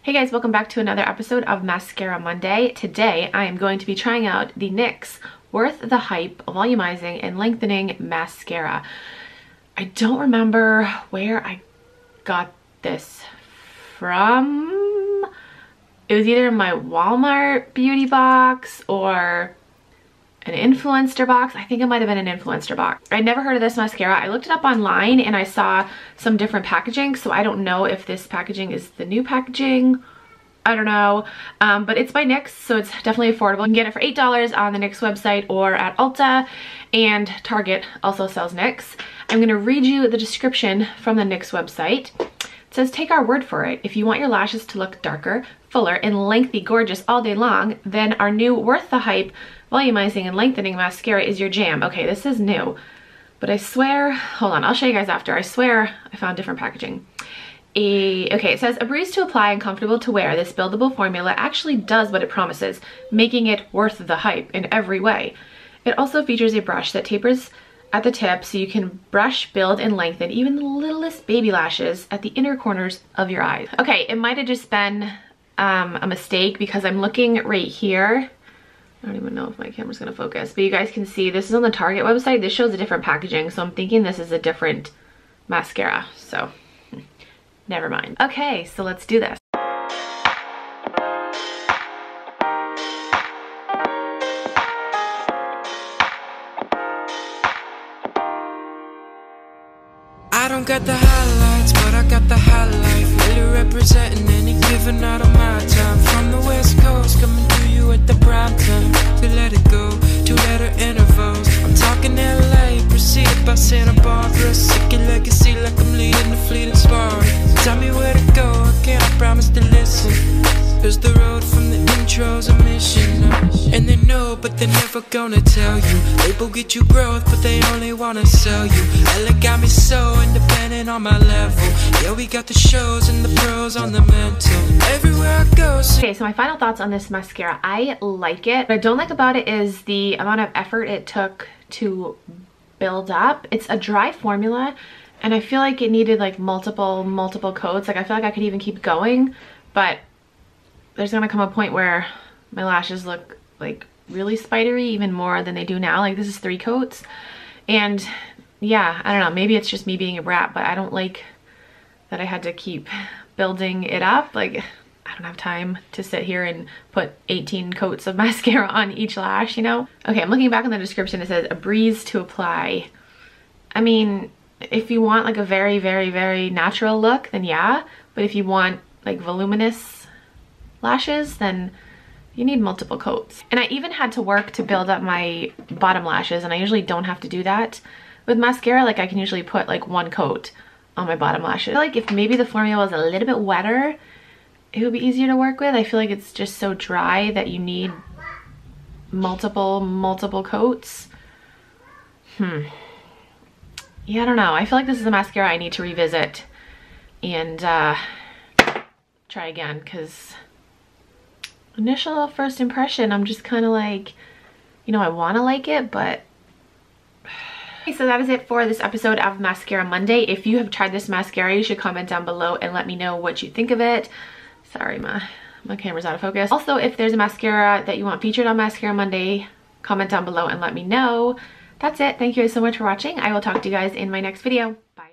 Hey guys, welcome back to another episode of Mascara Monday. Today I am going to be trying out the NYX Worth the Hype Volumizing and Lengthening Mascara. I don't remember where I got this from. It was either in my Walmart beauty box or an influencer box. I think it might have been an influencer box. I'd never heard of this mascara. I looked it up online and I saw some different packaging, so I don't know if this packaging is the new packaging. I don't know, but it's by NYX, so it's definitely affordable. You can get it for $8 on the NYX website or at Ulta, and Target also sells NYX. I'm gonna read you the description from the NYX website. It says, take our word for it. If you want your lashes to look darker, fuller, and lengthy gorgeous all day long, then our new Worth the Hype Volumizing and Lengthening Mascara is your jam. Okay, this is new, but I swear, hold on, I'll show you guys after. I swear I found different packaging. Okay, it says, a breeze to apply and comfortable to wear, this buildable formula actually does what it promises, making it worth the hype in every way. It also features a brush that tapers at the tip so you can brush, build, and lengthen even the littlest baby lashes at the inner corners of your eyes. Okay, it might have just been a mistake because I'm looking right here. I don't even know if my camera's gonna focus, but you guys can see this is on the Target website. This shows a different packaging, so I'm thinking this is a different mascara, so never mind. Okay, so let's do this. I don't got the highlights, but I got the highlight. Really representing any given out of my time. From the West Coast, coming to you at the prime time. To let it go, 2-letter intervals. I'm talking LA, preceded by Santa Barbara. Sick your legacy like I'm leading the fleet in sparring. Tell me where to go, I can't promise to listen. There's the road from the intro's a mission. And they know, but they're never gonna tell you. Label get you growth, but they only wanna sell you. Ella got me so independent on my level. Yeah, we got the shows and the pros on the mental. Everywhere I go. Okay, so my final thoughts on this mascara. I like it. What I don't like about it is the amount of effort it took to build up. It's a dry formula, and I feel like it needed like multiple coats. Like I feel like I could even keep going, but there's gonna come a point where my lashes look like really spidery, even more than they do now. Like this is 3 coats, and yeah, I don't know, maybe it's just me being a brat, but I don't like that I had to keep building it up. Like I don't have time to sit here and put 18 coats of mascara on each lash, you know? Okay, I'm looking back on the description. It says a breeze to apply. I mean, if you want like a very, very, very natural look, then yeah, but if you want like voluminous lashes, then you need multiple coats. And I even had to work to build up my bottom lashes, and I usually don't have to do that with mascara. Like I can usually put like 1 coat on my bottom lashes. I feel like if maybe the formula was a little bit wetter, it would be easier to work with. I feel like it's just so dry that you need multiple coats. Yeah, I don't know. I feel like this is a mascara I need to revisit and try again, because initial first impression, I'm just kind of like, you know, I want to like it, but okay, so that is it for this episode of Mascara Monday. If you have tried this mascara, you should comment down below and let me know what you think of it. Sorry, my camera's out of focus. Also, if there's a mascara that you want featured on Mascara Monday, comment down below and let me know. That's it. Thank you guys so much for watching. I will talk to you guys in my next video. Bye.